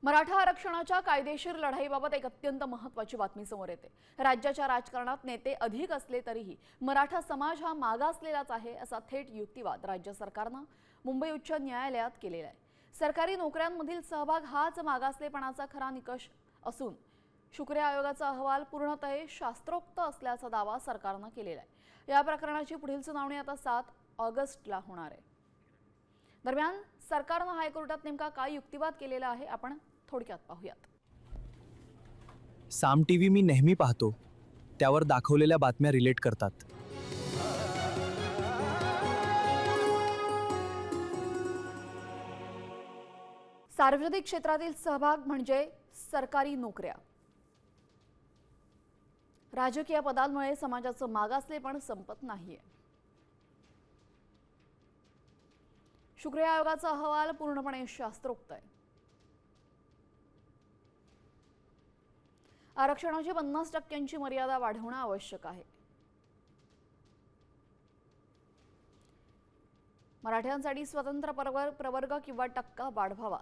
मराठा आरक्षणाच्या कायदेशीर लढाईबाबत एक अत्यंत महत्त्वाची बातमी समोर येते। राज्याच्या राजकारणात नेते अधिक असले तरीही मराठा समाज हा मागासलेलाच आहे असा थेट युक्तिवाद राज्य सरकारने मुंबई उच्च न्यायालयात केलेला आहे। सरकारी नोकऱ्यांमधील सहभाग हाच मागासलेपणाचा खरा निकष असून शुक्रे आयोगाचा अहवाल पूर्णतः शास्त्रोक्त असल्याचा दावा सरकारने केलेला आहे। या प्रकरणाची पुढील सुनावणी आता 7 ऑगस्टला होणार आहे। दरम्यान सरकारने हायकोर्टात नेमका काय युक्तिवाद केलेला आहे आपण थोडक्यात पाहूयात। साम टीव्ही मी नेहमी पाहतो, त्यावर दाखवलेल्या बातम्या रिलेट करतात। सार्वजनिक क्षेत्रातील सहभाग म्हणजे सरकारी नोकऱ्या। राजकीय पदांमुळे समाजाचं मागासलेपण संपत नाहीये। शुक्रे आयोगाचा अहवाल पूर्णपणे शास्त्रोक्त आहे। आरक्षणाची 50% मर्यादा वाढवणं आवश्यक आहे। मराठ्यांसाठी स्वतंत्र प्रवर्ग किंवा टक्का वाढवावा।